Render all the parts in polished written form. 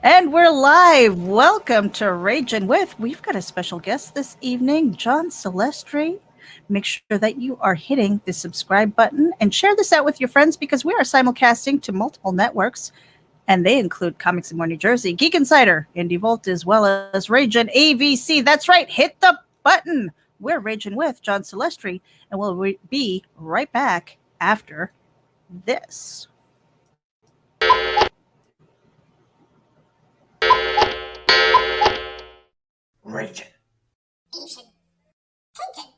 And we're live. Welcome to Ragin' With. We've got a special guest this evening, John Celestri. Make sure that you are hitting the subscribe button and share this out with your friends because we are simulcasting to multiple networks, and they include Comics and More New Jersey, Geek Insider, Indie Volt, as well as Ragin' AVC. That's right. Hit the button. We're Ragin' With John Celestri, and we'll be right back after this. Ragin'. Asian. Hagen.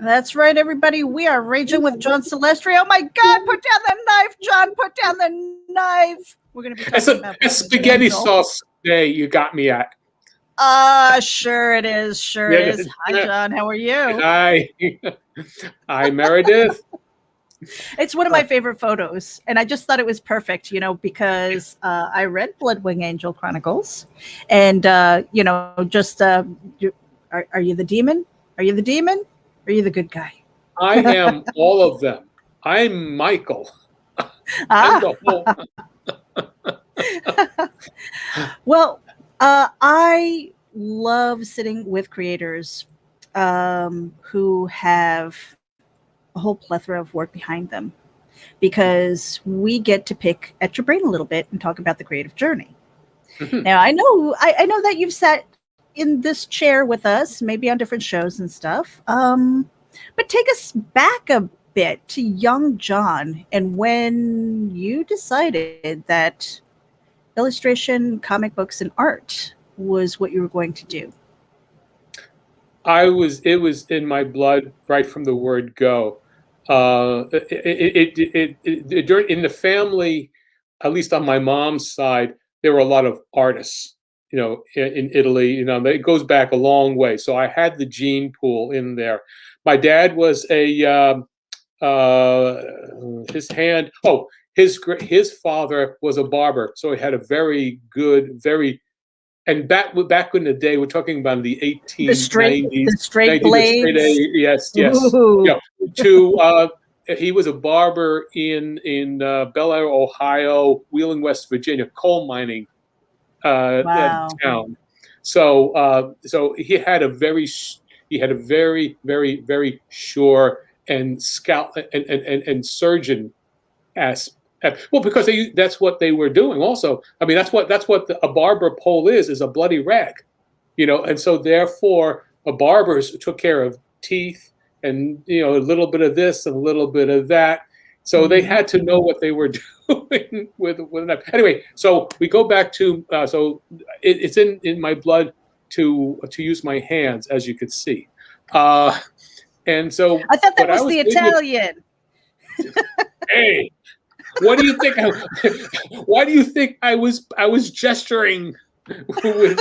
That's right, everybody. We are Raging with John Celestri. Oh my God! Put down the knife, John. Put down the knife. We're going to be talking about a spaghetti sauce day you got me at. Sure it is. Sure it is. Hi, John. How are you? Hi, Meredith. It's one of my favorite photos, and I just thought it was perfect, because I read Bloodwing Angel Chronicles, and are you the demon? Are you the demon? Are you the good guy? I am all of them. I'm Mychal. Well, I love sitting with creators who have a whole plethora of work behind them, because we get to pick at your brain a little bit and talk about the creative journey. Now, I know that you've sat in this chair with us, maybe on different shows and stuff. But take us back a bit to young John and when you decided that illustration, comic books, and art was what you were going to do. It was in my blood right from the word go. In the family, at least on my mom's side, there were a lot of artists. In Italy, it goes back a long way. So I had the gene pool in there. My dad was his father was a barber, so he had a very good, and back in the day, we're talking about the 1890s, the straight blades. Yes. He was a barber in Bel Air, Ohio, Wheeling, West Virginia, coal mining. Town. So he had a very very sure and scout and surgeon aspect. Well, because that's what they were doing. Also, I mean, that's what a barber pole is a bloody rag, and so therefore a barbers took care of teeth and a little bit of this and a little bit of that. So they had to know what they were doing with a knife. Anyway, so we go back to it's in my blood to use my hands, as you could see, and so I thought that was the Italian. Hey, what do you think? Why do you think I was gesturing with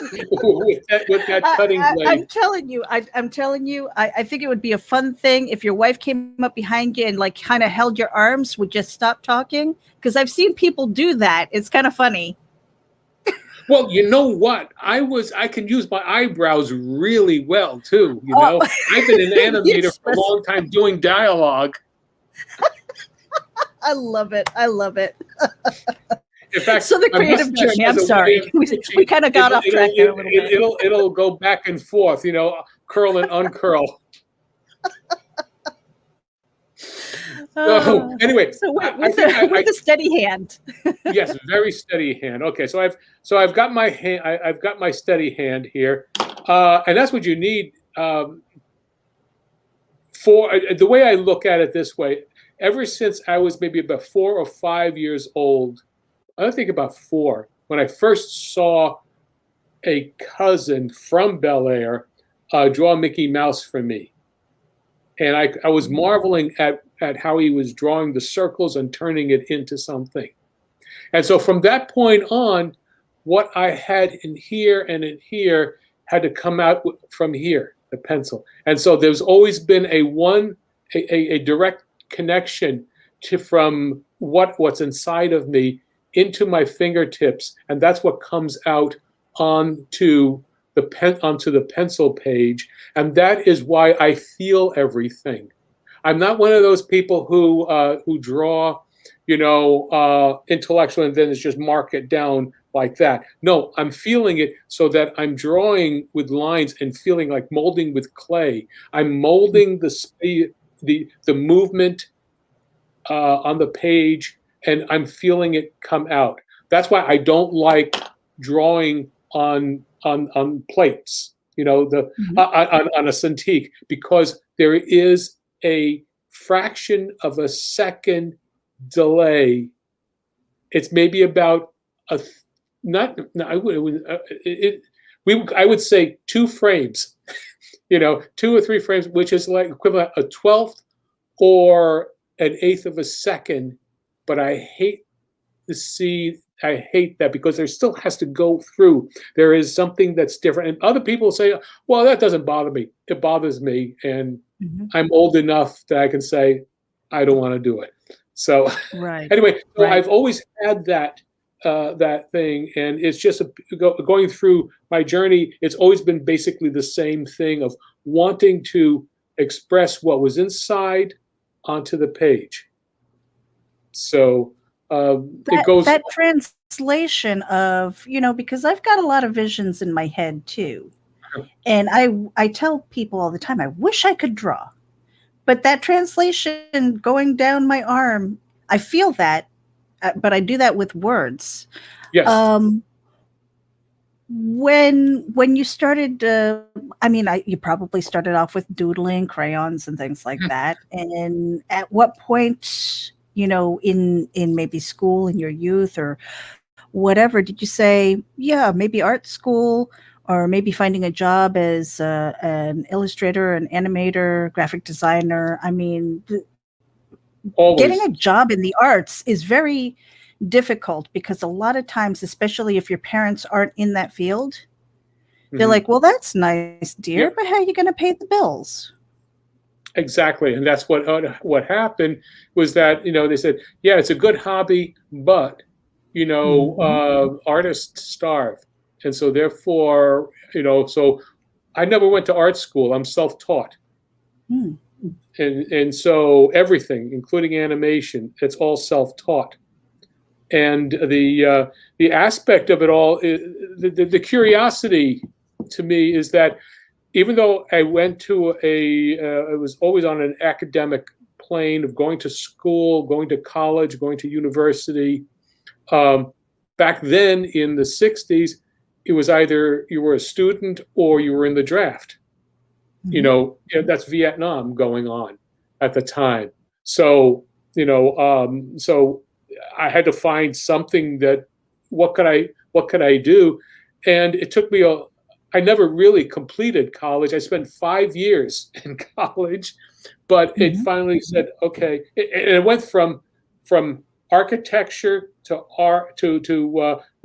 that cutting blade? I'm telling you. I think it would be a fun thing if your wife came up behind you and kind of held your arms, would just stop talking, because I've seen people do that. It's kind of funny. Well, you know what? I can use my eyebrows really well too. I've been an animator for a long time doing dialogue. I love it. In fact, so the creative journey. I'm sorry, we kind of got off track there a little bit. It'll go back and forth, curl and uncurl. Anyway, with the steady hand. Yes, very steady hand. Okay, so I've got my hand. I've got my steady hand here, and that's what you need for the way I look at it this way. Ever since I was maybe about 4 or 5 years old, I think about 4, when I first saw a cousin from Bel Air draw Mickey Mouse for me. And I was marveling at how he was drawing the circles and turning it into something. And so from that point on, what I had in here and in here had to come out from here, the pencil. And so there's always been a direct connection from what's inside of me into my fingertips, and that's what comes out onto the pencil page, and that is why I feel everything. I'm not one of those people who draw, intellectual and then just mark it down like that. No, I'm feeling it so that I'm drawing with lines and feeling like molding with clay. I'm molding the movement on the page, and I'm feeling it come out. That's why I don't like drawing on plates, on a Cintiq, because there is a fraction of a second delay. It's maybe about I would say 2 frames, 2 or 3 frames, which is like equivalent a 12th or an 1/8 of a second. But I hate that because there still has to go through. There is something that's different. And other people say, well, that doesn't bother me. It bothers me. And I'm old enough that I can say, I don't want to do it. So anyway, so I've always had that thing. And it's just going through my journey. It's always been basically the same thing of wanting to express what was inside onto the page. So it goes that translation of, because I've got a lot of visions in my head too. And I tell people all the time, I wish I could draw, but that translation going down my arm, I feel that, but I do that with words. Yes. When you started, you probably started off with doodling, crayons and things like that. And at what point, in maybe school, in your youth or whatever, did you say, yeah, maybe art school, or maybe finding a job as an illustrator, an animator, graphic designer? I mean, getting a job in the arts is very difficult, because a lot of times, especially if your parents aren't in that field, they're like, well, that's nice, dear, but how are you going to pay the bills? Exactly. And that's what happened was that, they said, yeah, it's a good hobby, but, artists starve. And so therefore, so I never went to art school. I'm self-taught. And so everything, including animation, it's all self-taught. And the aspect of it all, the curiosity to me is that even though I went to I was always on an academic plane of going to school, going to college, going to university. Back then in the 60s, it was either you were a student or you were in the draft. That's Vietnam going on at the time. So, so I had to find something that, what could I do? And it took me I never really completed college. I spent 5 years in college, but it finally said, okay. And it went from architecture to art to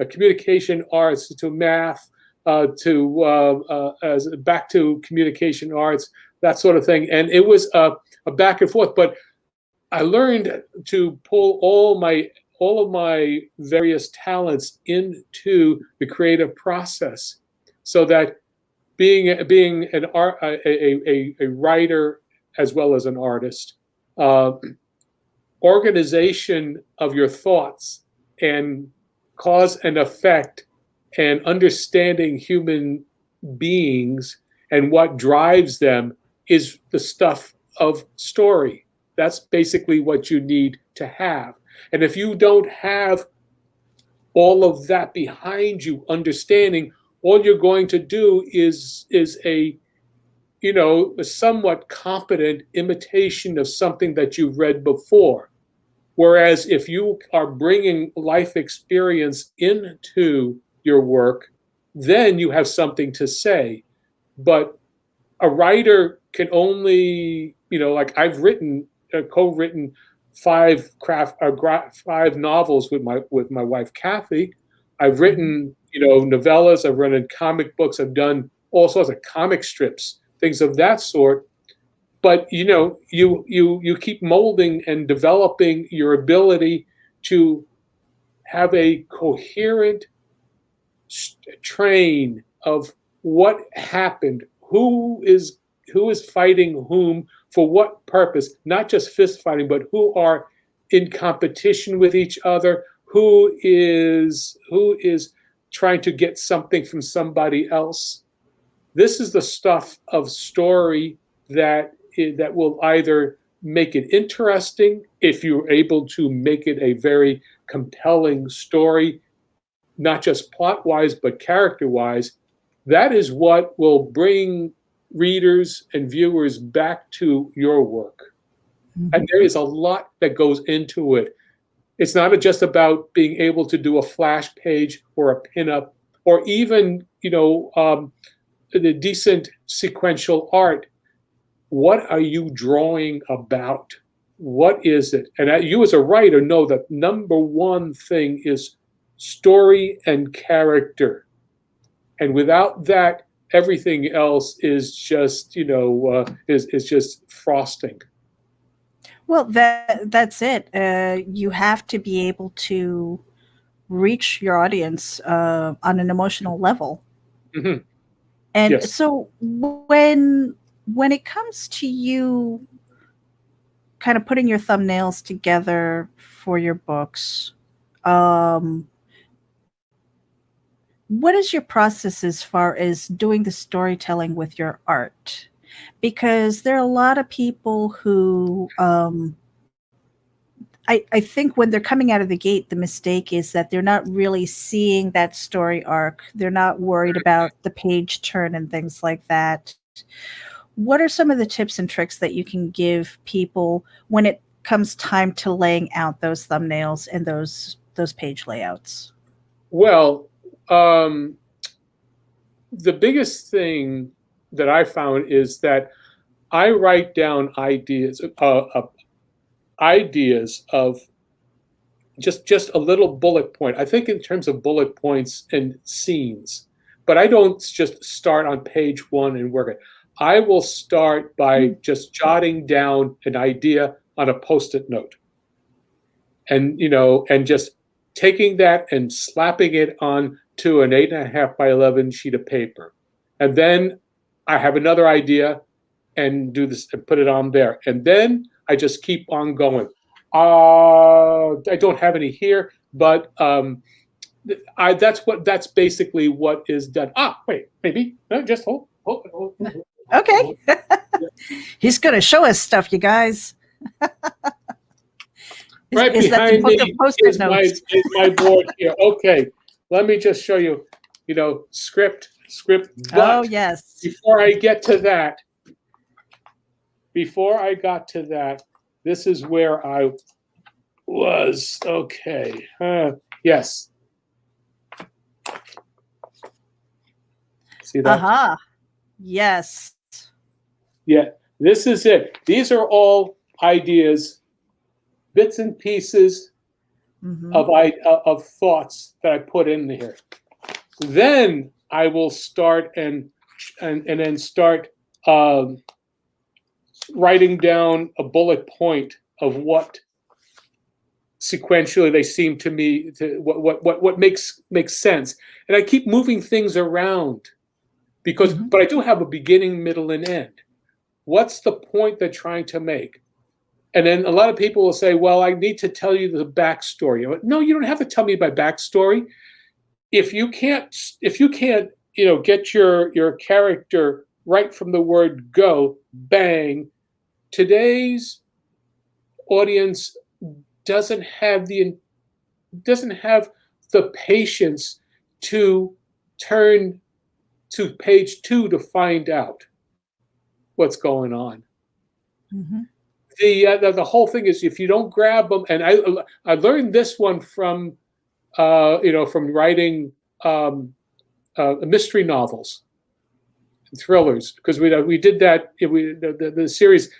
communication arts to math to back to communication arts, that sort of thing. And it was a back and forth. But I learned to pull all of my various talents into the creative process, so that being an art, a writer as well as an artist, organization of your thoughts and cause and effect, and understanding human beings and what drives them is the stuff of story. That's basically what you need to have. And if you don't have all of that behind you, understanding, all you're going to do is a somewhat competent imitation of something that you've read before. Whereas if you are bringing life experience into your work, then you have something to say. But a writer can only, like I've co-written five novels with my wife Kathy. I've written, novellas. I've written comic books. I've done all sorts of comic strips, things of that sort. But you keep molding and developing your ability to have a coherent train of what happened, who is fighting whom, for what purpose, not just fist fighting, but who are in competition with each other, who is trying to get something from somebody else. This is the stuff of story that will either make it interesting if you're able to make it a very compelling story, not just plot wise, but character wise. That is what will bring readers and viewers back to your work. And there is a lot that goes into it. It's not just about being able to do a flash page or a pinup, or even, the decent sequential art. What are you drawing about? What is it? And you as a writer know that number one thing is story and character. And without that, everything else is just, is just frosting. Well, that's it. You have to be able to reach your audience on an emotional level. Mm-hmm. And Yes. so when it comes to you kind of putting your thumbnails together for your books, what is your process as far as doing the storytelling with your art? Because there are a lot of people who I think when they're coming out of the gate, the mistake is that they're not really seeing that story arc. They're not worried about the page turn and things like that. What are some of the tips and tricks that you can give people when it comes time to laying out those thumbnails and those page layouts? Well, the biggest thing that I found is that I write down ideas of just a little bullet point. I think in terms of bullet points and scenes, but I don't just start on page one and work it. I will start by just jotting down an idea on a Post-it note, and just taking that and slapping it on to an 8.5 by 11 sheet of paper, and then I have another idea and do this and put it on there, and then I just keep on going. I don't have any here, but that's basically what is done. Wait, maybe just hold. Okay. He's going to show us stuff, you guys. Right behind me is my board here. Okay, let me just show you, script. But oh, yes. Before I got to that, this is where I was. Okay. Yes. See that? Uh-huh. Yes. Yeah, this is it. These are all ideas, bits and pieces of thoughts that I put in here. Then I will start and then start writing down a bullet point of what sequentially they seem to me to what makes sense, and I keep moving things around because but I do have a beginning, middle, and end. What's the point they're trying to make? And then a lot of people will say, well, I need to tell you the backstory. No, you don't have to tell me my backstory. If you can't get your character right from the word go, bang, today's audience doesn't have the patience to turn to page 2 to find out what's going on. the whole thing is if you don't grab them, and I learned this one from from writing mystery novels, and thrillers, because we did that. The series,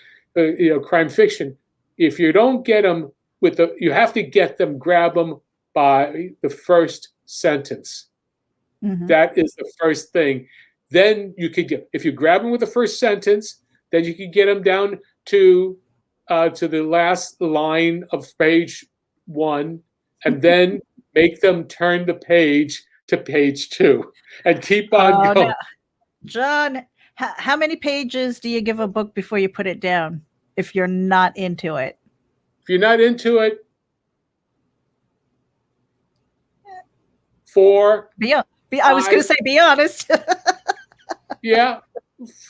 crime fiction. If you don't get them you have to grab them by the first sentence. Mhm. That is the first thing. Then you could if you grab them with the first sentence, then you can get them down to the last line of page 1, and then make them turn the page to page 2, and keep on going. Now, John, how many pages do you give a book before you put it down if you're not into it? If you're not into it, 4. I was going to say, be honest. Yeah,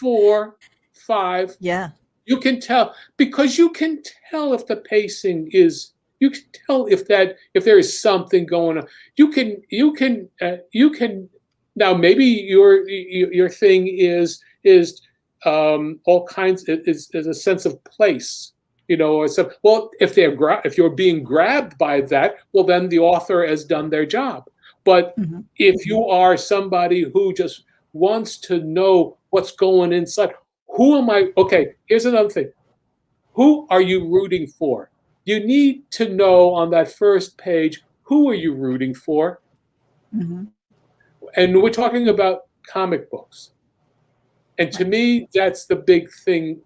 4, 5. Yeah. You can tell, because you can tell if the pacing is. You can tell if there is something going on. You can now maybe your thing is all kinds is a sense of place, or so. Well, if you're being grabbed by that, well, then the author has done their job. But if you are somebody who just wants to know what's going inside, who am I? Okay, here's another thing. Who are you rooting for? You need to know on that first page, who are you rooting for? Mm-hmm. And we're talking about comic books. And to me, that's the big thing,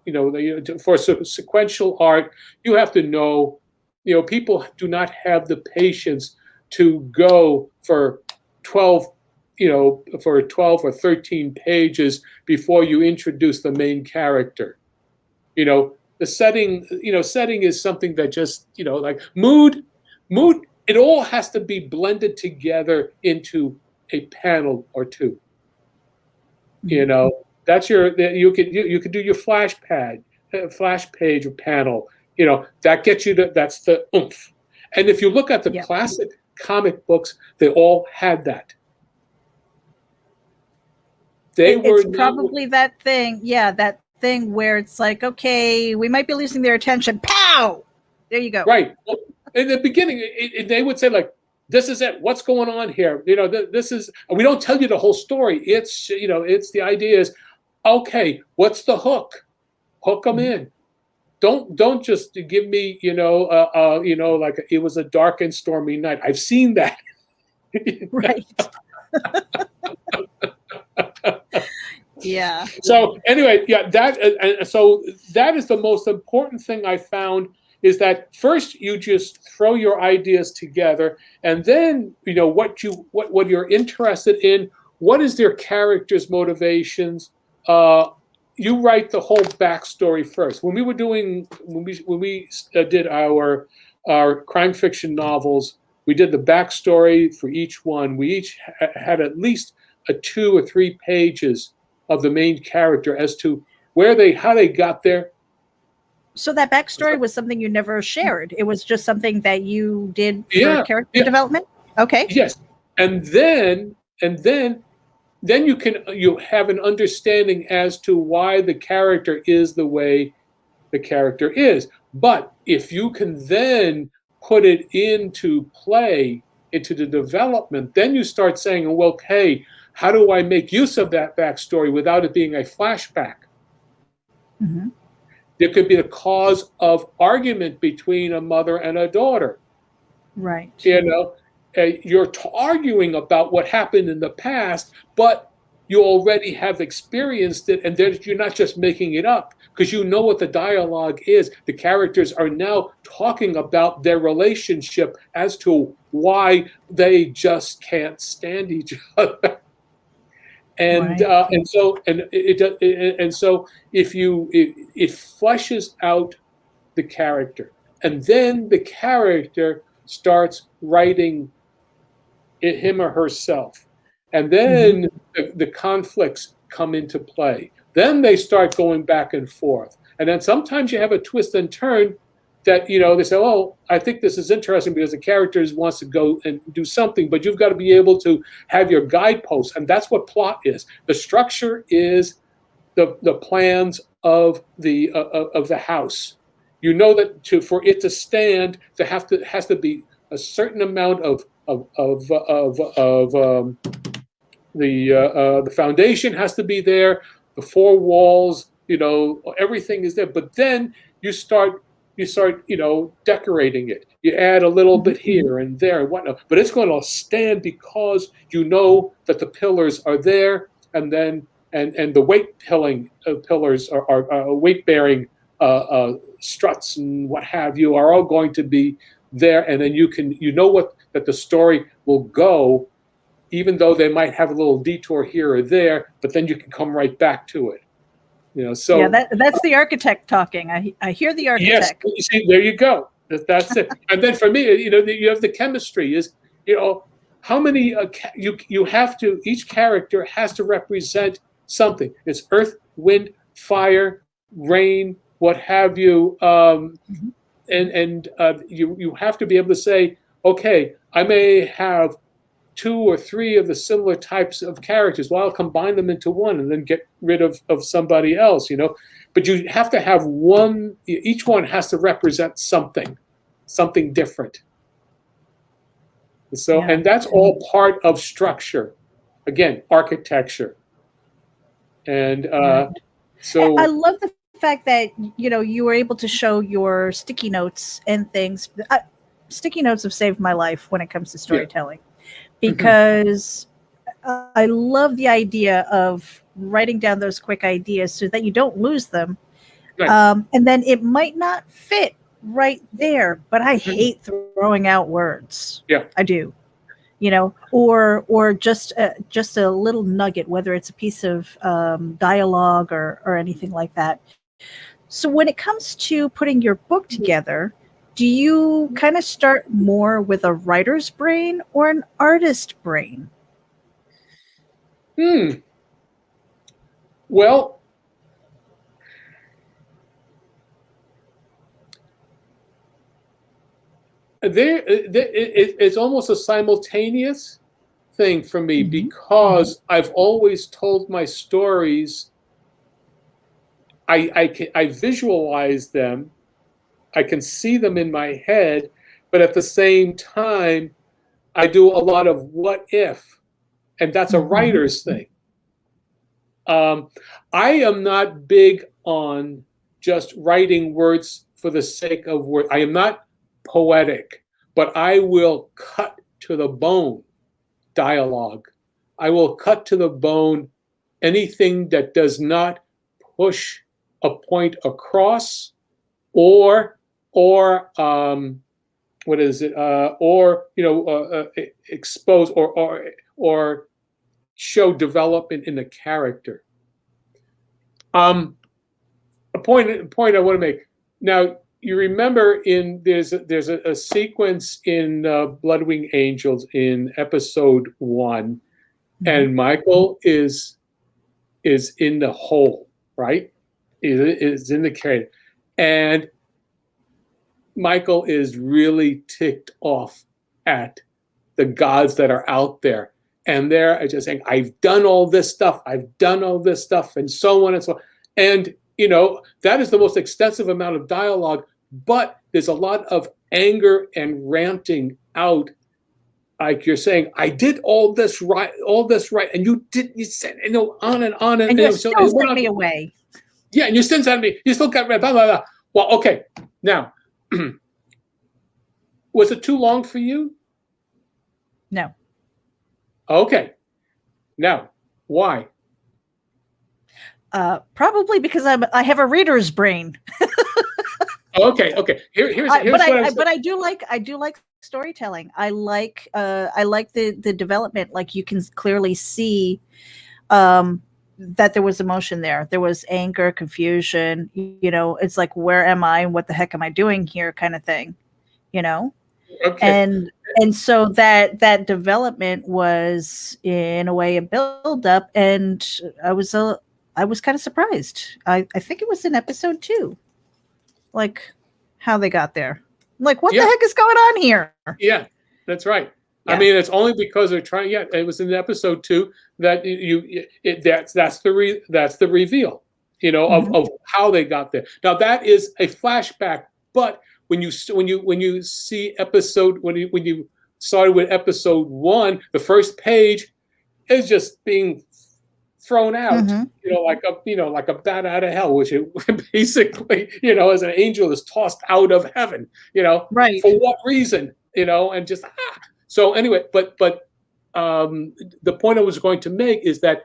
for sequential art, you have to know, people do not have the patience to go for 12 or 13 pages before you introduce the main character. The setting is something that just, like mood, it all has to be blended together into a panel or two. That's you could do your flash page or panel, that gets you that's the oomph. And if you look at the classic comic books, they all had that. It's probably that thing. Yeah, that thing where it's like, okay, we might be losing their attention. Pow! There you go. Right. Well, in the beginning, they would say, like, this is it. What's going on here? This is. We don't tell you the whole story. It's the idea is, okay, what's the hook? Hook them in. Don't just give me like it was a dark and stormy night. I've seen that. Right. Yeah. So anyway, so that is the most important thing I found, is that first you just throw your ideas together, and then what you're interested in, what is their characters' motivations. You write the whole backstory first. When we did our crime fiction novels, we did the backstory for each one. We each had at least 2 or 3 pages of the main character as to how they got there. So that backstory was something you never shared. It was just something that you did for character development. Okay. Yes, and then you have an understanding as to why the character is the way the character is. But if you can then put it into play, into the development, then you start saying, well, hey, how do I make use of that backstory without it being a flashback? Mm-hmm. There could be a cause of argument between a mother and a daughter. Right. You're arguing about what happened in the past, but you already have experienced it, and you're not just making it up, because you know what the dialogue is. The characters are now talking about their relationship as to why they just can't stand each other. And right. so if it fleshes out the character, and then the character starts writing him or herself, and then the conflicts come into play. Then they start going back and forth, and then sometimes you have a twist and turn that they say, oh, I think this is interesting because the character wants to go and do something, but you've got to be able to have your guideposts, and that's what plot is. The structure is the plans of the house, you know that for it to stand, has to be a certain amount of the foundation has to be there, the four walls, everything is there. But then you start decorating it. You add a little bit here and there and whatnot, but it's going to stand because you know that the pillars are there, and then and the pillars are weight bearing struts and what have you are all going to be there, and then that the story will go, even though they might have a little detour here or there, but then you can come right back to it. So yeah, that's the architect talking. I hear the architect. Yes, you see, there you go. That's it. And then for me, you have the chemistry. Is how many you have to. Each character has to represent something. It's earth, wind, fire, rain, what have you. And you have to be able to say, okay, I may have 2 or 3 of the similar types of characters. Well, I'll combine them into one and then get rid of somebody else, But you have to have one. Each one has to represent something different. So, and that's all part of structure. Again, architecture. And so I love the fact that you were able to show your sticky notes and things. Sticky notes have saved my life when it comes to storytelling, because I love the idea of writing down those quick ideas so that you don't lose them. Right. And then it might not fit right there, but I hate throwing out words. Yeah, I do. Or just a little nugget, whether it's a piece of dialogue or anything like that. So when it comes to putting your book together, do you kind of start more with a writer's brain or an artist brain? Well, it's almost a simultaneous thing for me, because I've always told my stories. I visualize them, I can see them in my head, but at the same time, I do a lot of what if, and that's a writer's thing. I am not big on just writing words for the sake of words. I am not poetic, but I will cut to the bone dialogue. I will cut to the bone anything that does not push a point across, or what is it? Expose or show development in the character. A point I want to make. Now, you remember there's a sequence in Bloodwing Angels in episode 1, and Mychal is in the hole, right? Is in the cave, and Mychal is really ticked off at the gods that are out there. And they're just saying, I've done all this stuff, and so on and so on. And, that is the most extensive amount of dialogue, but there's a lot of anger and ranting out. Like you're saying, I did all this right, and you didn't, you said, on and on. And you still sent me away. Yeah, and you still sent me, you still got blah, blah, blah. Well, okay, now, was it too long for you? No. Okay. Now, why? Probably because I have a reader's brain. Okay. But I do like storytelling. I like the development. Like, you can clearly see that there was emotion there. There was anger, confusion. It's like, where am I? What the heck am I doing here? Kind of thing. Okay. And so that development was in a way a build up, and I was kind of surprised. I think it was in episode 2, like how they got there. I'm like, what the heck is going on here? Yeah, that's right. Yeah. I mean, it's only because they're trying. Yeah, it was in episode 2 that that's the reveal. you know, of how they got there. Now that is a flashback, but when you see episode when you started with episode 1, the first page is just being thrown out, you know, like a bat out of hell, which it basically, you know, as an angel is tossed out of heaven, you know, Right. for what reason, you know, and just so anyway, but the point I was going to make is that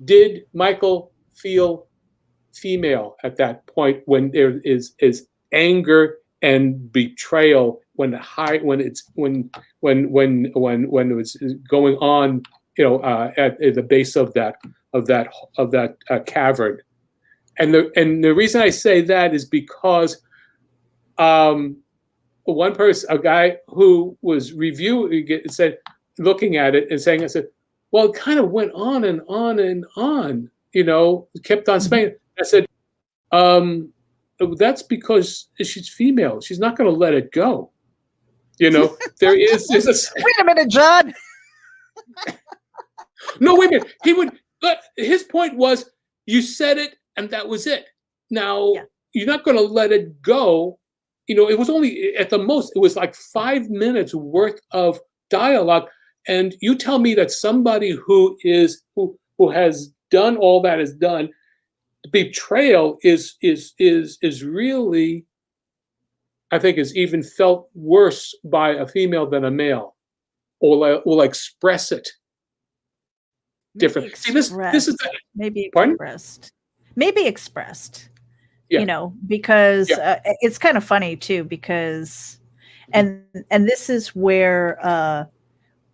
did Mychal feel female at that point when there is anger and betrayal when it was going on, you know, at the base of that cavern, and the reason I say that is because one person, a guy who was reviewing it, said, looking at it and saying, I said, well, it kind of went on and on and on, you know, kept on spinning. I said, that's because she's female. She's not going to let it go. You know, there's a Wait a minute, John. No, wait a minute. He would. His point was, you said it, and that was it. Now you're not going to let it go. You know, it was only at the most. It was like 5 minutes worth of dialogue, and you tell me that somebody who has done all that is done. Betrayal is really, I think, is even felt worse by a female than a male, or will express it different. See, this is maybe pardon? maybe expressed. You know, because it's kind of funny too, because and this is where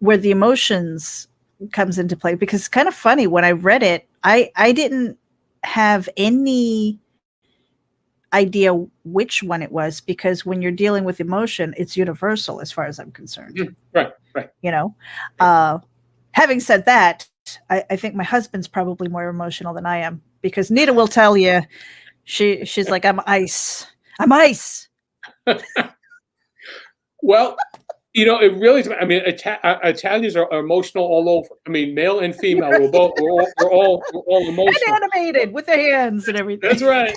the emotions comes into play, because it's kind of funny. When I read it, I didn't have any idea which one it was, because when you're dealing with emotion, it's universal as far as I'm concerned. Right. You know, having said that, I think my husband's probably more emotional than I am, because Nita will tell you, she's like, I'm ice. Well, you know, it really, I mean, Italians are emotional all over. I mean, male and female, we're all emotional. And animated with their hands and everything. That's right.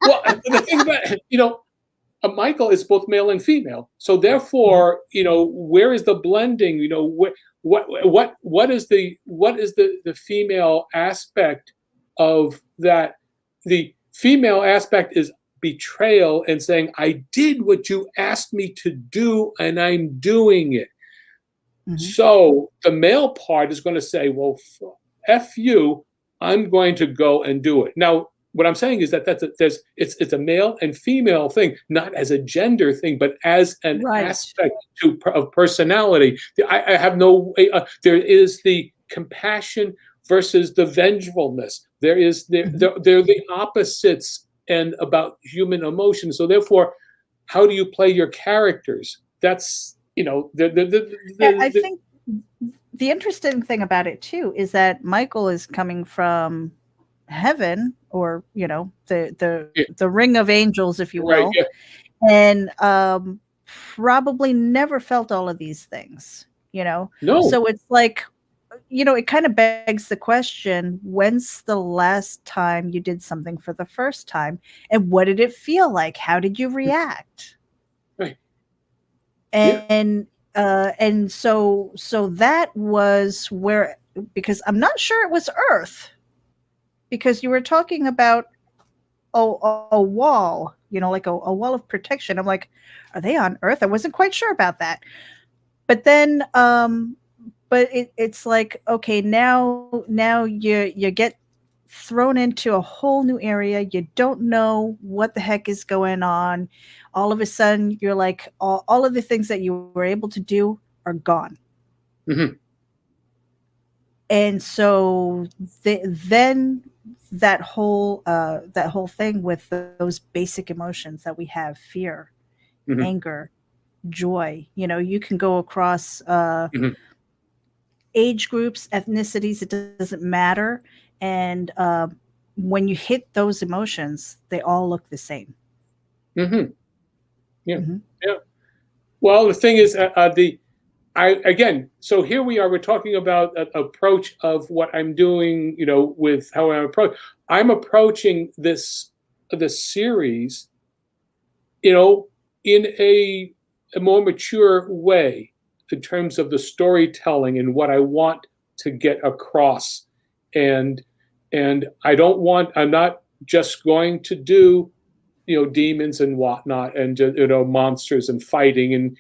Well, the thing about it, you know, Mychal is both male and female. So therefore, you know, where is the blending? You know, what is the female aspect of that? The female aspect is betrayal and saying, I did what you asked me to do and I'm doing it. So the male part is going to say, well, F you, I'm going to go and do it. Now, what I'm saying is that it's a male and female thing, not as a gender thing, but as an aspect of personality. I have no, there is the compassion versus the vengefulness. They're the opposites and about human emotion. So therefore, how do you play your characters? That's, you know, I think the interesting thing about it too is that Mychal is coming from heaven, or, you know, the ring of angels, if you will, and probably never felt all of these things, you know. So it's like, you know, it kind of begs the question, when's the last time you did something for the first time, and what did it feel like? How did you react? And so that was where, because I'm not sure it was Earth, because you were talking about a wall, you know, like a wall of protection. I'm like, are they on Earth? I wasn't quite sure about that. But then but it's like, okay, now you get thrown into a whole new area. You don't know what the heck is going on. All of a sudden, you're like, all of the things that you were able to do are gone. And so then that whole thing with those basic emotions that we have, fear, anger, joy, you know, you can go across age groups, ethnicities, it doesn't matter. And when you hit those emotions, they all look the same. Yeah. Well, the thing is, again, so here we are. We're talking about an approach of what I'm doing. With how I'm approaching this series. In a more mature way in terms of the storytelling and what I want to get across, and I'm not just going to do demons and whatnot, and monsters and fighting, and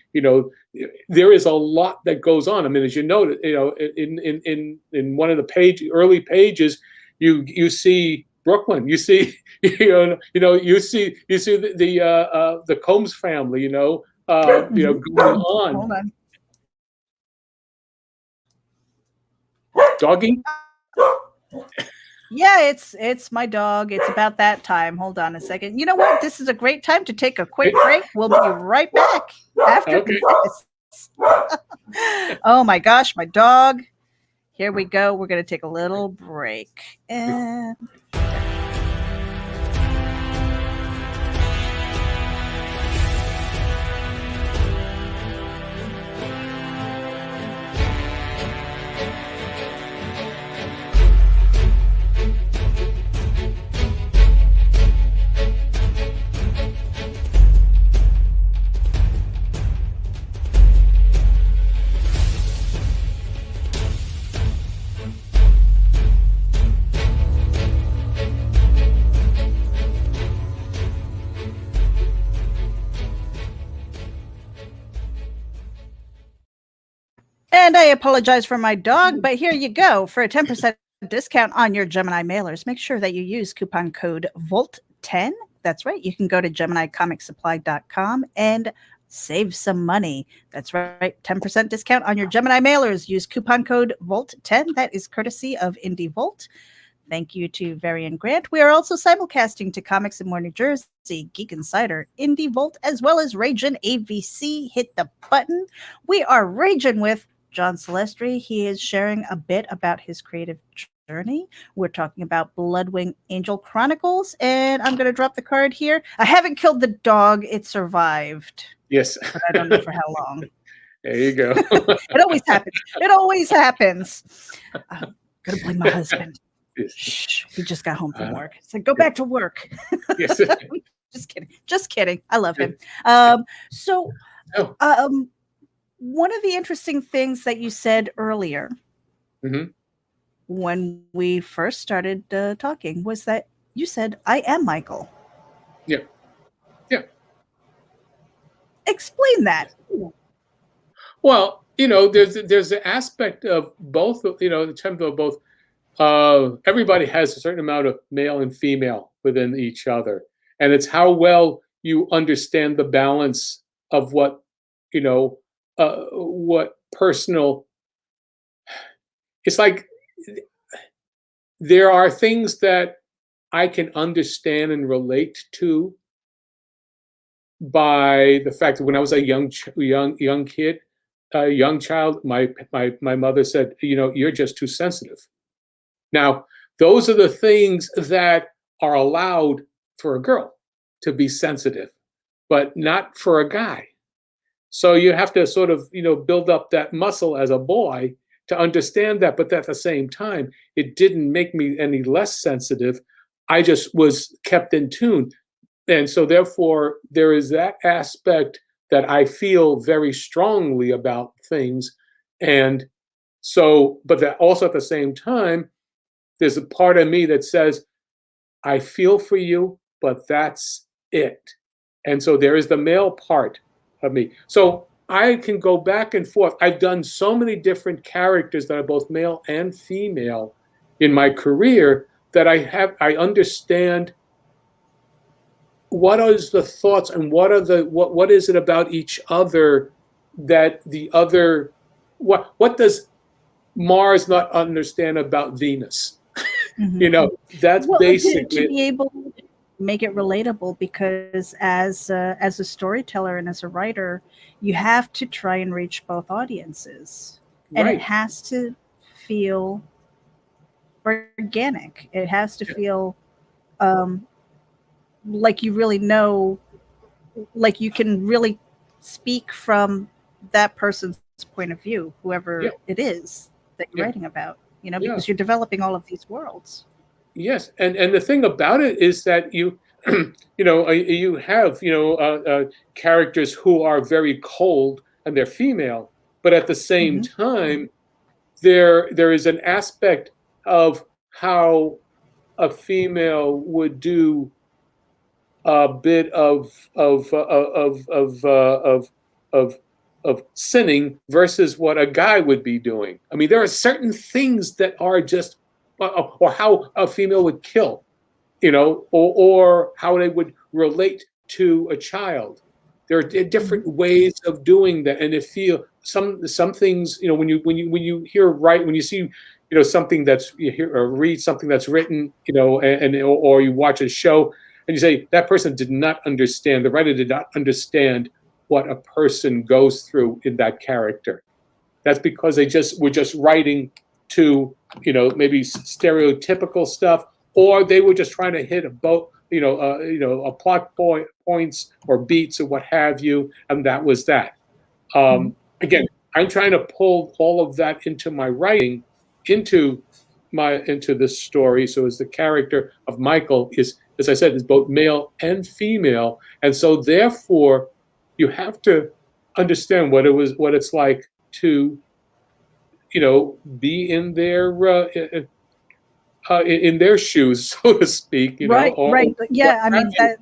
there is a lot that goes on. I mean, as you noted, in one of the early pages, you see Brooklyn, you see you see the Combs family, going on. Hold on. Doggy. Yeah, it's my dog. It's about that time. Hold on a second. You know what? This is a great time to take a quick break. We'll be right back after this. Oh my gosh, my dog. Here we go. We're going to take a little break. And I apologize for my dog, but here you go. For a 10% discount on your Gemini mailers, make sure that you use coupon code VOLT10. That's right. You can go to GeminiComicSupply.com and save some money. That's right. 10% discount on your Gemini mailers. Use coupon code VOLT10. That is courtesy of Indie Volt. Thank you to Varian Grant. We are also simulcasting to Comics in More New Jersey, Geek Insider, Indie Volt, as well as RAGIN AVC. Hit the button. We are RAGIN with John Celestri. He is sharing a bit about his creative journey. We're talking about Bloodwing Angel Chronicles, and I'm going to drop the card here. I haven't killed the dog. It survived. Yes. But I don't know for how long. There you go. It always happens. It always happens. I'm going to blame my husband. Yes. Shh, he just got home from work. So go back to work. Yes. Just kidding. Just kidding. I love him. One of the interesting things that you said earlier when we first started talking was that you said, I am Mychal. Yeah. Yeah. Explain that. Well, there's an aspect of both, in terms of both. Everybody has a certain amount of male and female within each other. And it's how well you understand the balance of what personal. It's like there are things that I can understand and relate to by the fact that when I was a young kid, young child, my mother said, you're just too sensitive. Now, those are the things that are allowed for a girl to be sensitive, but not for a guy. So you have to sort of, build up that muscle as a boy to understand that. But at the same time, it didn't make me any less sensitive. I just was kept in tune. And so therefore, there is that aspect that I feel very strongly about things. And so, but that also at the same time, there's a part of me that says, I feel for you, but that's it. And so there is the male part of me. So I can go back and forth. I've done so many different characters that are both male and female in my career that I understand what is the thoughts and what is it about each other that the other, what does Mars not understand about Venus? That's basically to be able to make it relatable, because as a storyteller and as a writer, you have to try and reach both audiences, and it has to feel organic. It has to feel like you really know, like you can really speak from that person's point of view, whoever Yeah. it is that you're Yeah. writing about, Yeah. because you're developing all of these worlds. Yes, and the thing about it is that you you have characters who are very cold and they're female, but at the same Mhm. time there is an aspect of how a female would do a bit of of sinning versus what a guy would be doing. I mean, there are certain things that are just or how a female would kill, or how they would relate to a child. There are different ways of doing that, and if feel some things, when you hear when you see something that's you hear or read something that's written, or you watch a show and you say that person did not understand, the writer did not understand what a person goes through in that character. That's because they just were just writing to maybe stereotypical stuff, or they were just trying to hit a a plot points or beats or what have you, and that was that. Again, I'm trying to pull all of that into my writing, into this story. So as the character of Mychal is, as I said, is both male and female, and so therefore you have to understand what it's like to be in their shoes, so to speak, Right, or right. But what yeah, I have mean you.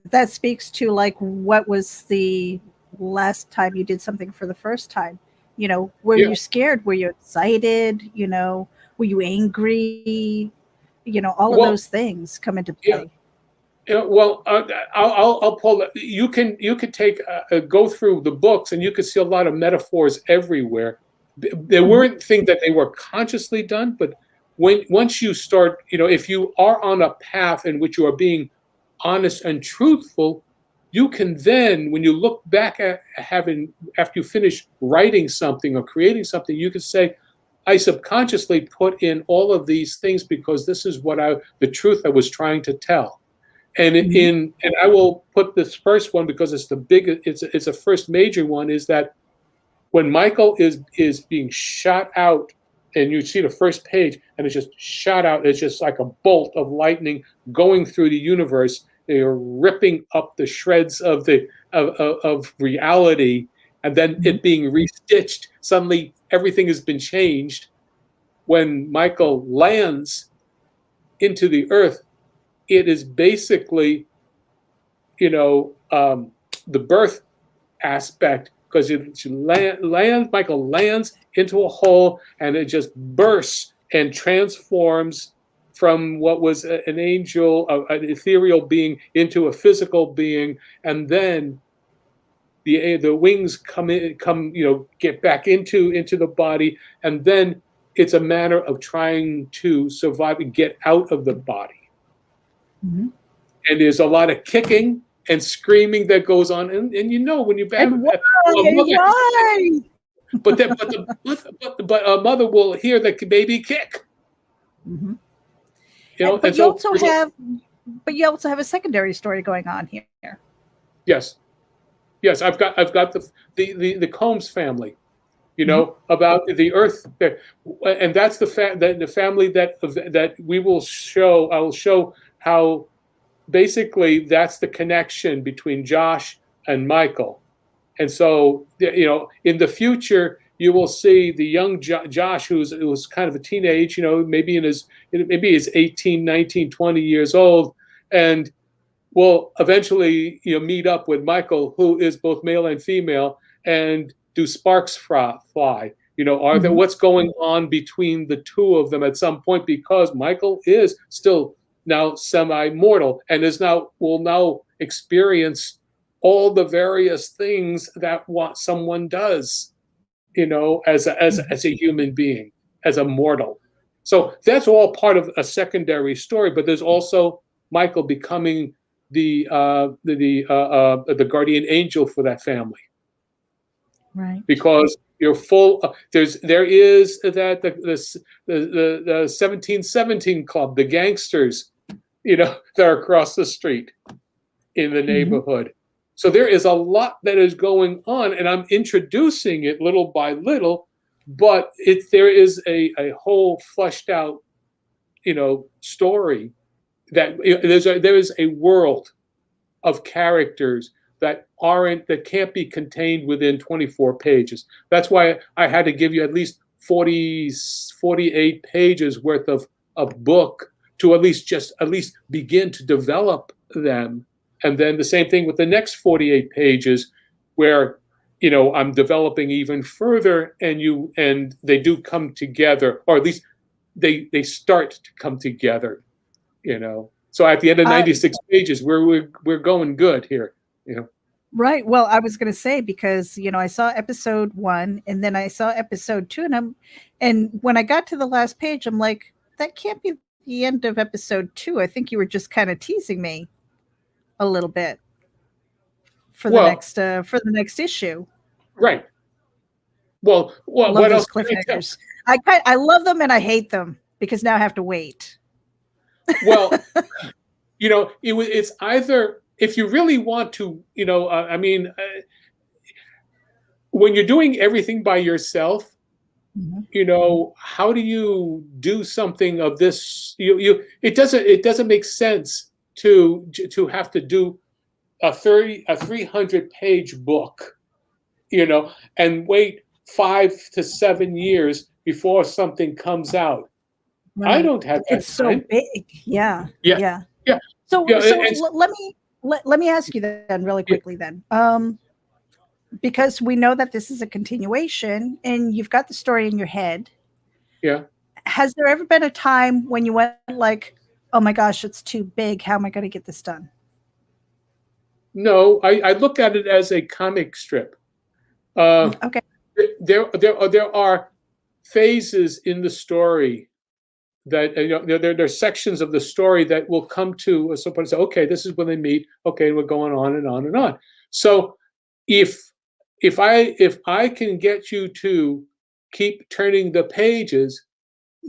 that speaks to like what was the last time you did something for the first time? Were Yeah, you scared? Were you excited? Were you angry? All of well, those things come into yeah. play. Well, I'll pull. You could take go through the books, and you could see a lot of metaphors everywhere. There Mhm. weren't things that they were consciously done, but once you start, if you are on a path in which you are being honest and truthful, you can then, when you look back at having after you finish writing something or creating something, you can say, I subconsciously put in all of these things because this is the truth I was trying to tell. And Mhm. I will put this first one because it's the biggest. It's a first major one. Is that when Mychal is being shot out, and you see the first page, and it's just shot out. It's just like a bolt of lightning going through the universe. They're ripping up the shreds of reality, and then Mhm. it being restitched. Suddenly, everything has been changed. When Mychal lands into the earth, it is basically the birth aspect, because Mychal lands into a hole and it just bursts and transforms from what was an angel, an ethereal being, into a physical being, and then the wings get back into the body, and then it's a matter of trying to survive and get out of the body. Mhm. And there's a lot of kicking and screaming that goes on, and when you have And why? a mother, Why? but a mother will hear the baby kick, Mhm. and But you so also have, a secondary story going on here. yes, yes, I've got the Combs family, Mhm. about the Earth, and that's the family that we will show. I will show how basically that's the connection between Josh and Mychal. And so, in the future, you will see the young Josh, who's kind of a teenage, maybe he's 18, 19, 20 years old, and will eventually, meet up with Mychal, who is both male and female, and do sparks fly? Are there Mhm. what's going on between the two of them at some point? Because Mychal is still now semi-mortal and will now experience all the various things that what someone does, as a human being, as a mortal. So that's all part of a secondary story. But there's also Mychal becoming the guardian angel for that family, Right. because you're full. There is that the 1717 club, the gangsters, that are across the street in the Mhm. neighborhood. So there is a lot that is going on, and I'm introducing it little by little, but there is a whole fleshed out, story that there is a world of characters that can't be contained within 24 pages. That's why I had to give you at least 48 pages worth of book to at least begin to develop them. And then the same thing with the next 48 pages where I'm developing even further, and they do come together, or at least they start to come together. So at the end of 96 pages, we're going good here. Right. Well, I was going to say, because I saw episode 1 and then I saw episode 2, and when I got to the last page, I'm like, that can't be the end of episode 2. I think you were just kind of teasing me a little bit for the next issue. Right. Well, love what those else can I tell? cliffhangers. I love them and I hate them because now I have to wait. Well, it's either, if you really want to, when you're doing everything by yourself, how do you do something of this? It doesn't make sense to have to do a 300-page book, and wait 5 to 7 years before something comes out. Right. I don't have that It's so time. big. Yeah. Yeah. So let me ask you then really quickly then. Because we know that this is a continuation and you've got the story in your head. Yeah. Has there ever been a time when you went like, oh my gosh, it's too big. How am I going to get this done? No, I look at it as a comic strip. Okay. There are phases in the story that there are sections of the story that will come to a point and say, okay, this is when they meet. Okay, we're going on and on and on. So if I can get you to keep turning the pages,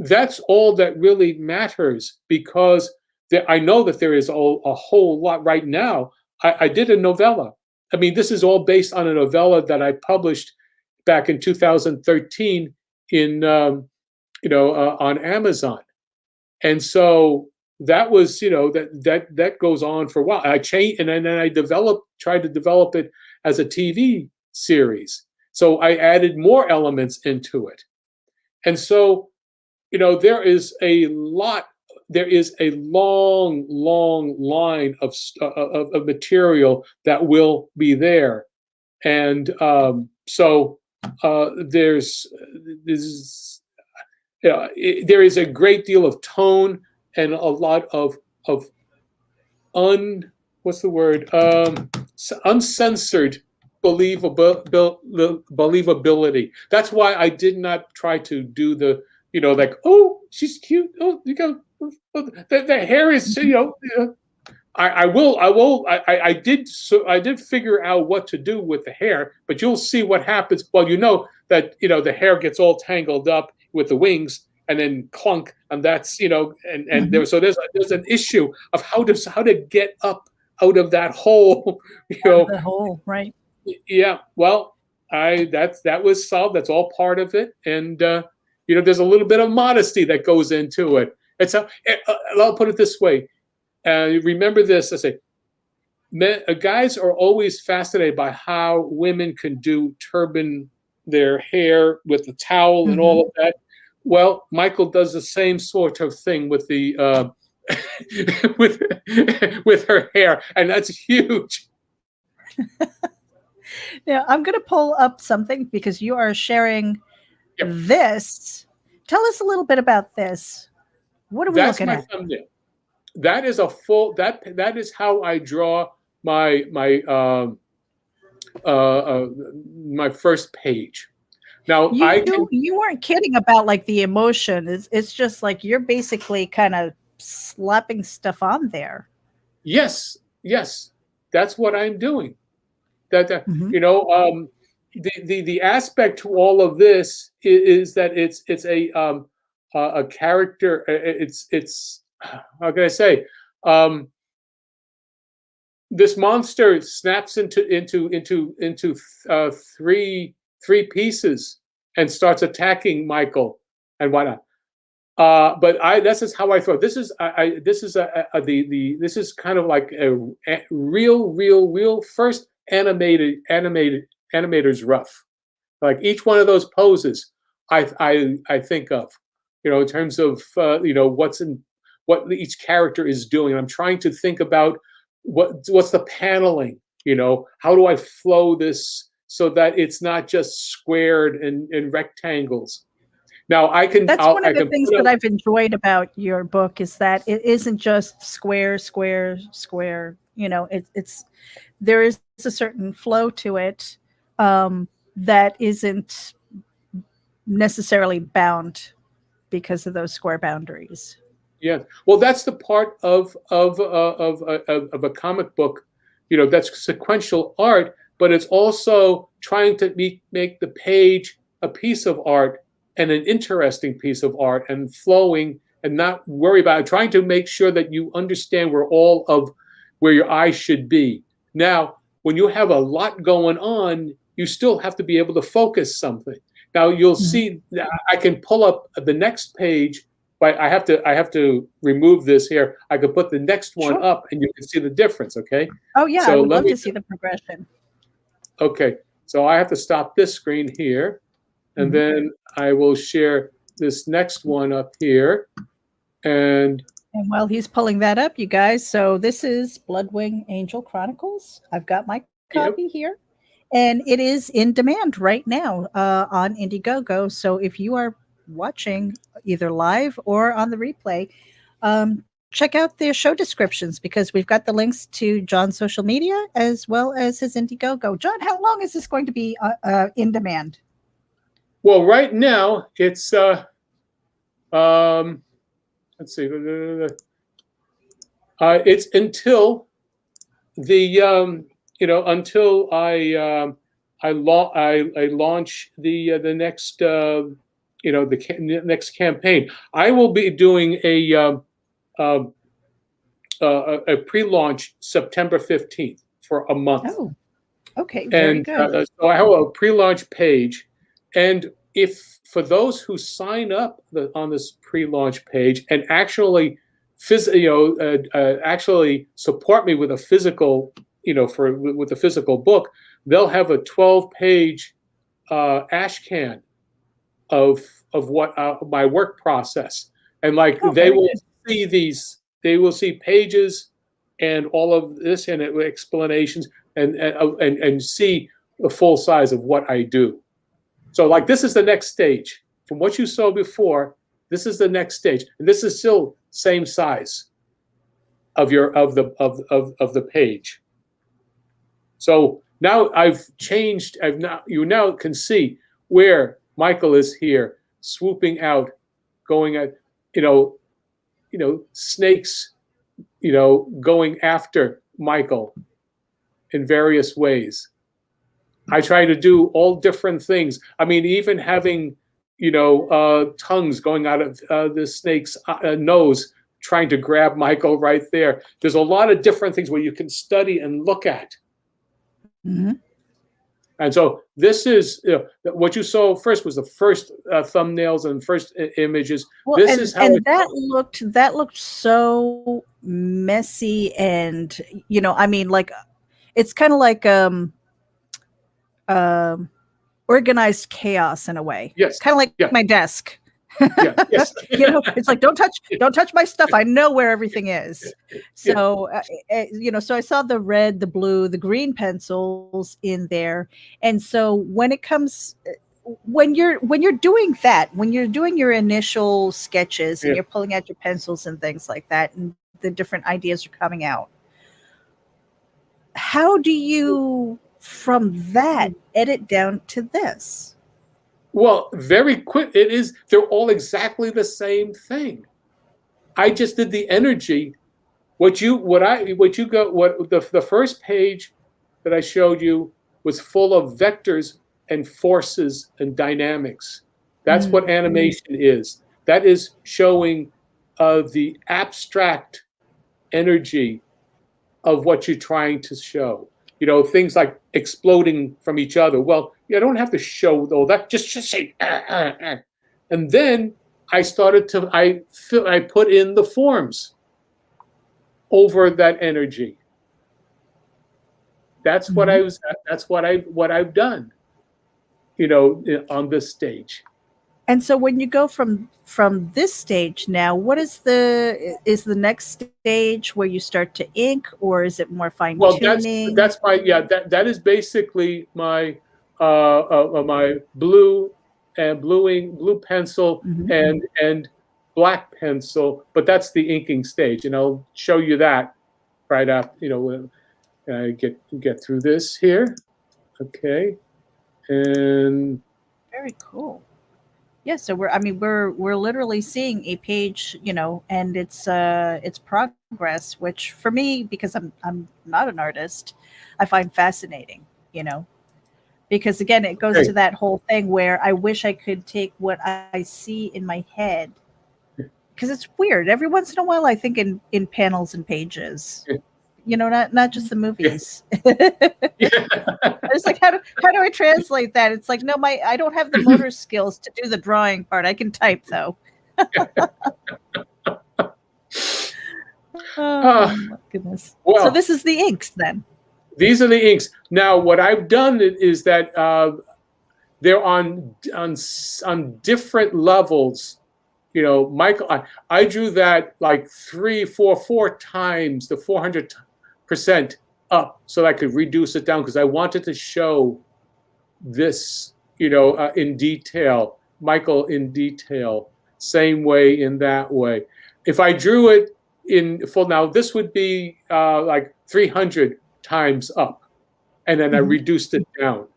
that's all that really matters, because I know that there is a whole lot right now. I did a novella. I mean, this is all based on a novella that I published back in 2013 on Amazon. And so that was, that goes on for a while. I changed, and then I tried to develop it as a TV series. So I added more elements into it. And so, there is a long line of material that will be there. And there is a great deal of tone and a lot of uncensored believability. That's why I did not try to do the, like, oh, she's cute. Oh, the hair is, I did figure out what to do with the hair, but you'll see what happens. Well, that the hair gets all tangled up with the wings and then clunk, and that's there's an issue of how to get up out of that hole. The hole, right? Yeah. Well, that was solved. That's all part of it, and there's a little bit of modesty that goes into it. I'll put it this way. Remember this. I say, guys are always fascinated by how women can turban their hair with the towel and all of that. Well, Mychal does the same sort of thing with the with her hair, and that's huge. Now, I'm going to pull up something because you are sharing this. Tell us a little bit about this. What are we looking at? Thumbnail. That is a full. That is how I draw my first page. Now you weren't kidding about like the emotion. It's just like you're basically kind of slapping stuff on there. Yes, that's what I'm doing. The aspect to all of this is that it's a character. It's how can I say? this monster snaps into three pieces and starts attacking Mychal and whatnot. But this is how I thought. This is this is kind of like a real first animator's rough. Like each one of those poses, I think of, in terms of what each character is doing. I'm trying to think about what's the paneling. How do I flow this so that it's not just squared and rectangles. Now I can. That's one of the things that I've enjoyed about your book is that it isn't just square, square, square. It's there is a certain flow to it that isn't necessarily bound because of those square boundaries. Yeah, well, that's the part of a comic book, that's sequential art, but it's also trying to make the page a piece of art and an interesting piece of art and flowing and not worry about it, trying to make sure that you understand where your eyes should be. Now, when you have a lot going on, you still have to be able to focus something. Now you'll see I can pull up the next page, but I have to remove this here. I could put the next one up and you can see the difference, okay? Oh yeah, so I would love to see the progression. Okay, so I have to stop this screen here. And then I will share this next one up here. And while he's pulling that up, you guys, so this is Bloodwing Angel Chronicles. I've got my copy here. And it is in demand right now on IndieGoGo. So if you are watching either live or on the replay, check out the show descriptions because we've got the links to John's social media as well as his IndieGoGo. John, how long is this going to be in demand? Well, right now it's let's see, it's until the until I launch the next the next campaign. I will be doing a pre-launch September 15th for a month. Oh, okay, very good. So I have a pre-launch page. And if for those who sign up on this pre-launch page and actually actually support me with a physical, with a physical book, they'll have a 12-page ash can of what my work process, and they will see pages and all of this and explanations and see the full size of what I do. So this is the next stage. From what you saw before, this is the next stage. And this is still same size of the page. So now I've changed, you now can see where Mychal is here, swooping out, going at, snakes, going after Mychal in various ways. I try to do all different things. I mean, even having, tongues going out of the snake's nose, trying to grab Mychal right there. There's a lot of different things where you can study and look at. And so this is what you saw first was the first thumbnails and first images. Well, this is how that looked so messy, and I mean, it's kind of like organized chaos in a way. Yes, kind of like my desk. Yes. It's like don't touch my stuff. I know where everything is. So so I saw the red, the blue, the green pencils in there, and so when it comes, when you're doing that, when you're doing your initial sketches and you're pulling out your pencils and things like that, and the different ideas are coming out, how do you from that edit down to this? Well, very quick. They're all exactly the same thing. I just did the energy. The first page that I showed you was full of vectors and forces and dynamics. That's what animation is. That is showing the abstract energy of what you're trying to show. You know, things like exploding from each other. Well, you don't have to show all that. Just say, and then I started to I put in the forms over that energy. That's what I was. That's what I've done. You know, on this stage. And so when you go from this stage now, what is the next stage where you start to ink, or is it more fine Well, tuning? that's my that is basically my my blue pencil and black pencil, but that's the inking stage, and I'll show you that right after, you know, when I get through this here. Okay, and very cool. Yeah, so we're literally seeing a page, you know, and it's progress, which for me, because I'm not an artist, I find fascinating, you know, because again, it goes to that whole thing where I wish I could take what I see in my head, because it's weird. Every once in a while, I think in panels and pages, you know, not just the movies. It's like, how do I translate that? It's like, no, I don't have the motor skills to do the drawing part. I can type though. Oh my goodness. Well, so this is the inks then. These are the inks. Now, what I've done is that they're on different levels. You know, Mychal, I drew that like 4 times the 400% up, so I could reduce it down because I wanted to show this, you know, in detail. Mychal in detail, same way in that way. If I drew it in full, now this would be like 300 times up, and then I reduced it down.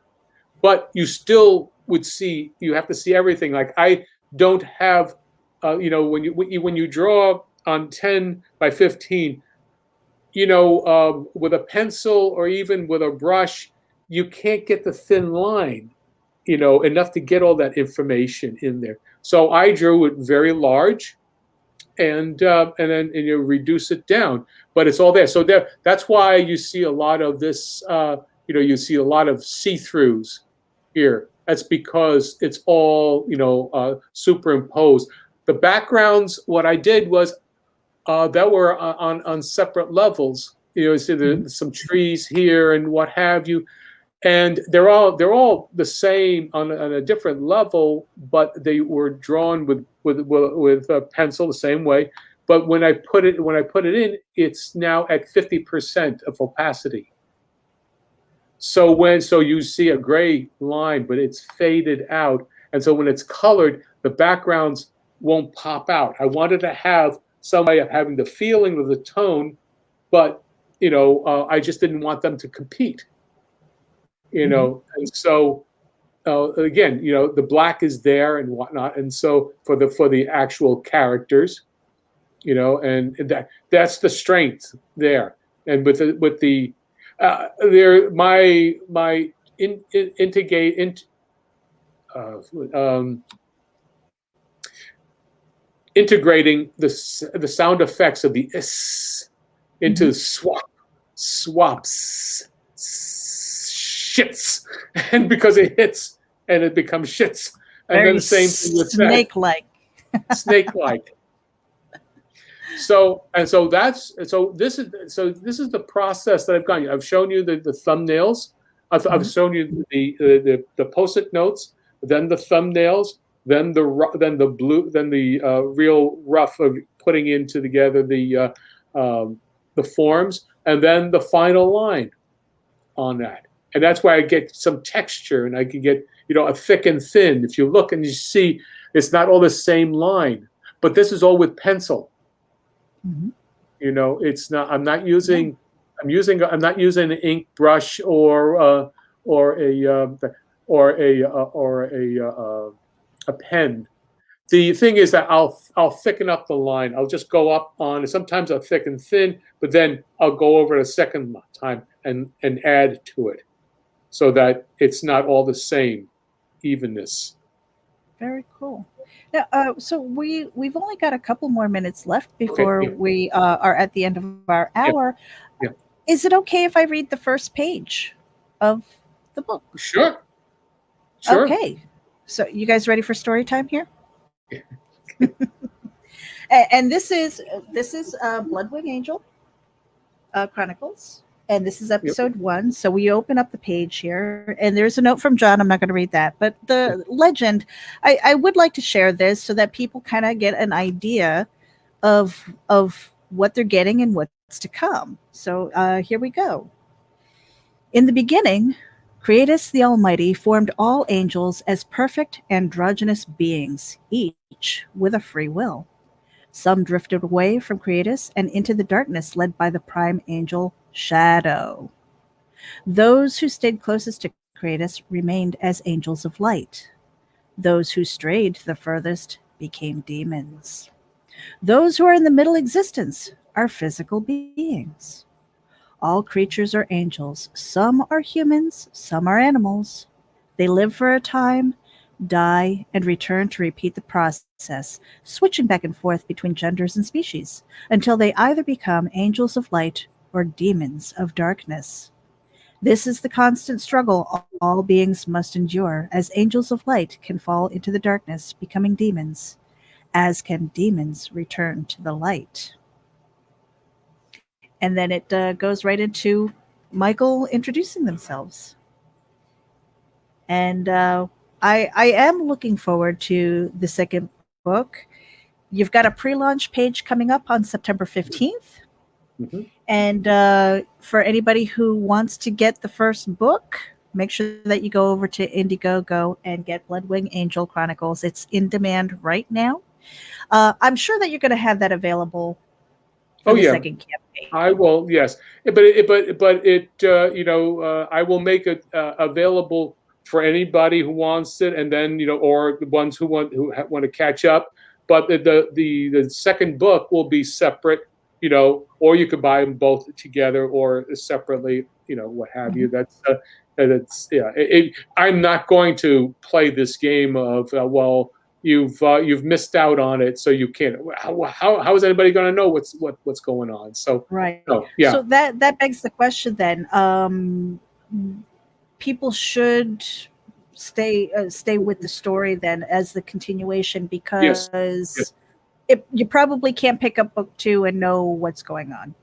But you still would see, you have to see everything. Like I don't have, you know, when you draw on 10 by 15, you know, with a pencil or even with a brush, you can't get the thin line, you know, enough to get all that information in there. So I drew it very large, and then you reduce it down, but it's all there. So that's why you see a lot of this. You know, you see a lot of see-throughs here. That's because it's all, you know, superimposed. The backgrounds, what I did was that were on separate levels. You know, see there's some trees here and what have you, and they're all the same on a different level, but they were drawn with a pencil the same way. But when I put it in, it's now at 50% of opacity. So you see a gray line, but it's faded out, and so when it's colored, the backgrounds won't pop out. I wanted to have some way of having the feeling of the tone, but you know, I just didn't want them to compete. You know, and so again, you know, the black is there and whatnot, and so for the actual characters, you know, and that's the strength there. And with the there my integrating the sound effects of the is into swaps, shits, and because it hits and it becomes shits, and very then the same thing with snake-like. Snake-like. So this is the process that I've gone. I've shown you the thumbnails. I've shown you the post-it notes, then the thumbnails, then the real rough of putting together the forms, and then the final line on that. And that's why I get some texture, and I can get, you know, a thick and thin. If you look and you see, it's not all the same line, but this is all with pencil. You know, it's not. I'm not using. I'm not using an ink brush or a pen. The thing is that I'll thicken up the line. I'll just go up on. Sometimes I'll thicken thin, but then I'll go over it a second time and add to it, so that it's not all the same evenness. Very cool. Now, so we've only got a couple more minutes left before we are at the end of our hour. is it okay if I read the first page of the book? Sure. Okay. So you guys ready for story time here? And this is Bloodwing Angel Chronicles, and this is Yep. episode 1. So we open up the page here, and there's a note from John. I'm not going to read that, but the legend. I would like to share this so that people kind of get an idea of what they're getting and what's to come. So here we go. In the beginning, Creatus the Almighty formed all angels as perfect androgynous beings, each with a free will. Some drifted away from Creatus and into the darkness led by the prime angel Shadow. Those who stayed closest to Creatus remained as angels of light. Those who strayed the furthest became demons. Those who are in the middle existence are physical beings. All creatures are angels. Some are humans, some are animals. They live for a time, die, and return to repeat the process, switching back and forth between genders and species, until they either become angels of light or demons of darkness. This is the constant struggle all beings must endure, as angels of light can fall into the darkness, becoming demons, as can demons return to the light. And then it goes right into Mychal introducing themselves. And I am looking forward to the second book. You've got a pre-launch page coming up on September 15th. Mm-hmm. And for anybody who wants to get the first book, make sure that you go over to IndieGoGo and get Bloodwing Angel Chronicles. It's in demand right now. I'm sure that you're going to have that available for the second campaign. I will, yes, but I will make it available for anybody who wants it, and then or the ones who want to catch up. But the second book will be separate, or you could buy them both together or separately, what have you. That's I'm not going to play this game of you've missed out on it, so you can't. How is anybody going to know what's going on? So right. yeah. So that begs the question then. People should stay with the story then as the continuation, because Yes. you probably can't pick up book 2 and know what's going on.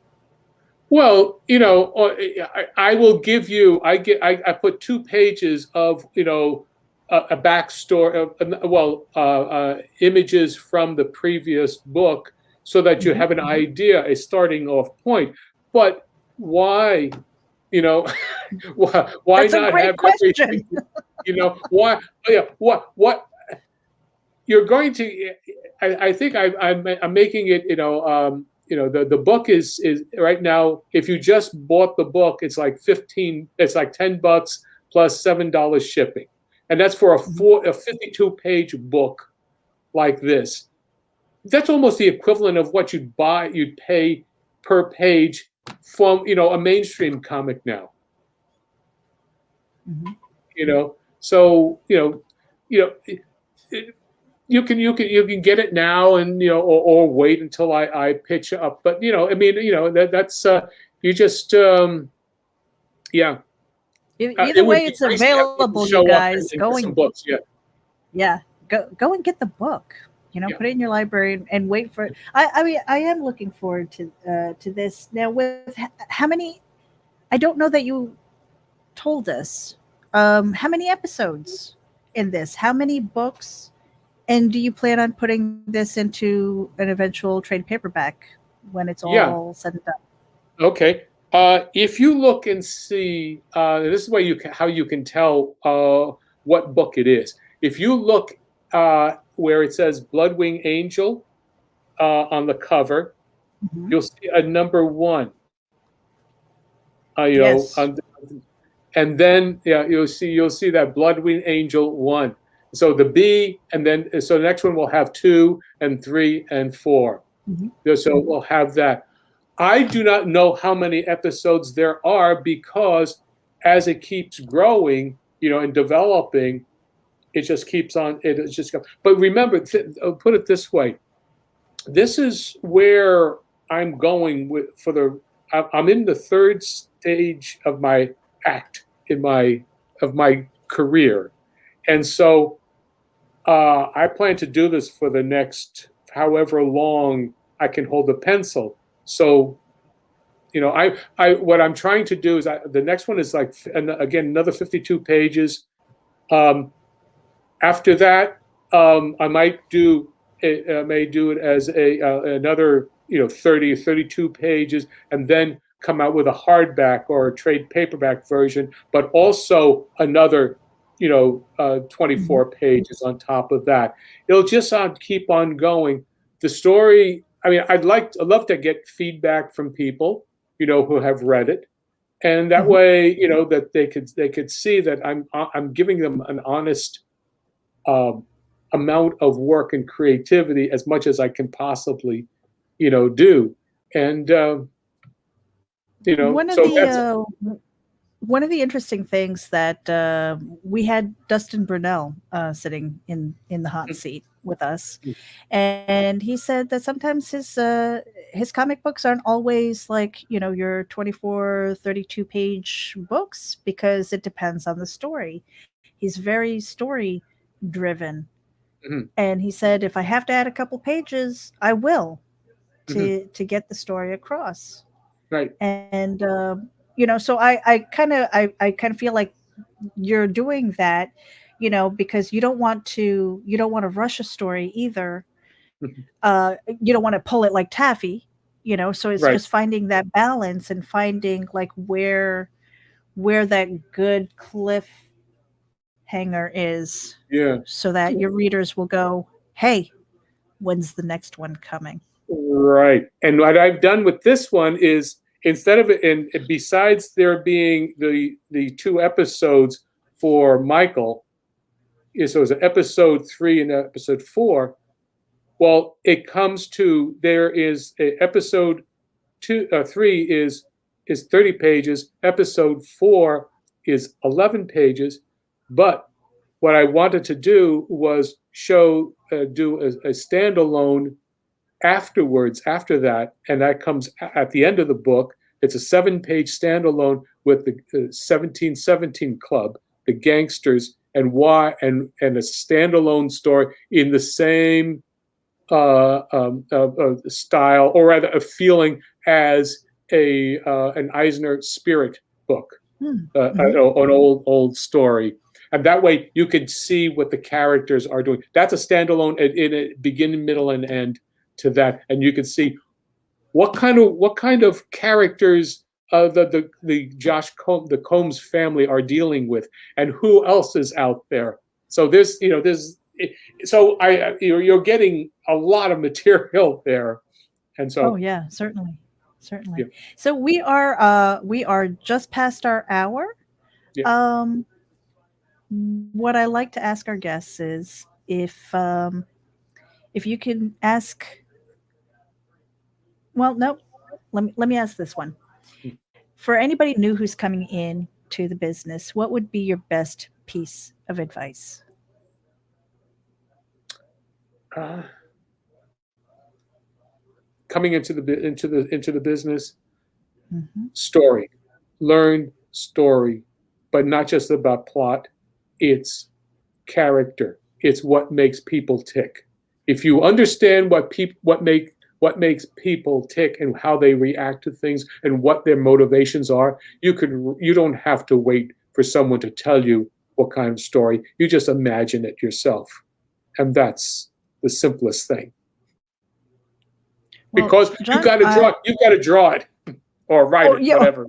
Well, I will give you. I put 2 pages of a backstory, images from the previous book, so that you have an idea, a starting off point. But why, why That's not a great have question. everything? Why? Yeah, what? You're going to. I think I'm making it. The book is right now. If you just bought the book, it's like $15. It's like $10 plus $7 shipping, and that's for a 52-page book like this. That's almost the equivalent of what you'd pay per page from a mainstream comic now. So you can get it now, and or wait until I pitch up. But that's you just yeah. Either way, it's available, you guys. Go and some books. Yeah. Go and get the book. Put it in your library and wait for it. I am looking forward to this. Now, with how many? I don't know that you told us. How many episodes in this? How many books? And do you plan on putting this into an eventual trade paperback when it's all said and done? Okay. If you look and see, this is how you can tell what book it is. If you look where it says Bloodwing Angel on the cover, you'll see a number 1. Yes. And then you'll see that Bloodwing Angel 1. So the B, and then the next one will have 2 and 3 and 4. So we'll have that. I do not know how many episodes there are, because as it keeps growing, and developing, it just keeps on. It just goes. But remember, put it this way: this is where I'm going for the I'm in the third stage of my act of my career, and so I plan to do this for the next however long I can hold the pencil. So, what I'm trying to do is the next one is like, again, another 52 pages. After that, I may do it as another 30 or 32 pages, and then come out with a hardback or a trade paperback version, but also another 24 pages on top of that. It'll just keep on going. The story, I mean, I'd love to get feedback from people who have read it, and that way that they could see that I'm giving them an honest amount of work and creativity, as much as I can possibly do. And One of so that's the one of the interesting things that we had Dustin Brunell sitting in the hot seat with us, and he said that sometimes his comic books aren't always like your 24, 32 page books, because it depends on the story. He's very story driven. And he said, if I have to add a couple pages, I will, to get the story across. right. And so I kind of feel like you're doing that, because you don't want to rush a story either. You don't want to pull it like taffy, so it's Right. just finding that balance and finding like where that good cliffhanger is, Yeah. so that your readers will go, hey, when's the next one coming? Right. And what I've done with this one is, instead of it, and besides there being the 2 episodes for Mychal, so it's episode 3 and episode 4. Well, it comes to, there is episode 3 is 30 pages. Episode 4 is 11 pages. But what I wanted to do was do a standalone afterwards, after that, and that comes at the end of the book. It's a 7-page standalone with the 1717 Club, the gangsters, and why, and a standalone story in the same style, or rather a feeling, as an Eisner Spirit book, an old story. And that way you could see what the characters are doing. That's a standalone in a beginning, middle, and end to that, and you can see what kind of characters the Combs family are dealing with, and who else is out there. So you're getting a lot of material there, and so. Oh yeah, certainly. Yeah. So we are just past our hour. Yeah. What I like to ask our guests is if you can ask. Well, no. Let me ask this one. For anybody new who's coming in to the business, what would be your best piece of advice? Coming into the business, story, learn story, but not just about plot. It's character. It's what makes people tick. If you understand what makes people tick and how they react to things and what their motivations are, you don't have to wait for someone to tell you what kind of story. You just imagine it yourself, and that's the simplest thing. Well, because John, you got to draw it or write it, whatever.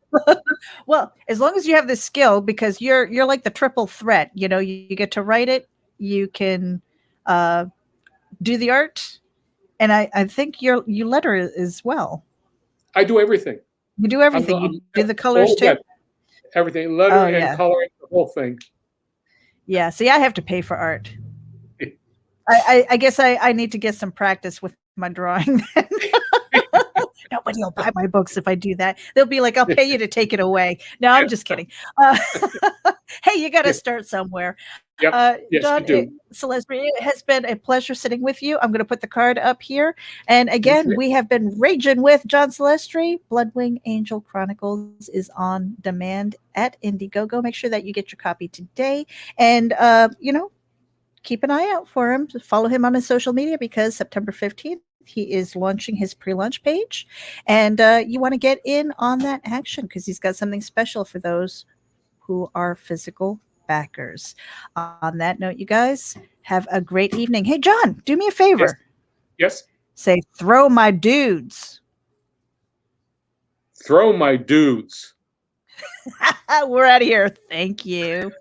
Well, as long as you have the skill, because you're like the triple threat. You get to write it, you can do the art, and I think you letter as well. I do everything. You do everything. You do the colors too. Everything, lettering and coloring, the whole thing. Yeah. See, I have to pay for art. I guess I need to get some practice with my drawing. Nobody will buy my books if I do that. They'll be like, I'll pay you to take it away. No, I'm just kidding. Hey, you got to start somewhere. Yep. Yes, John you do. Celestri, it has been a pleasure sitting with you. I'm going to put the card up here. And again, Okay. we have been raging with John Celestri. Bloodwing Angel Chronicles is on demand at IndieGoGo. Make sure that you get your copy today. And, keep an eye out for him. Follow him on his social media because September 15th, he is launching his pre-launch page. And you want to get in on that action because he's got something special for those who are physical backers. On that note, you guys have a great evening. Hey, John, do me a favor. Yes. Say, throw my dudes. Throw my dudes. We're out of here. Thank you.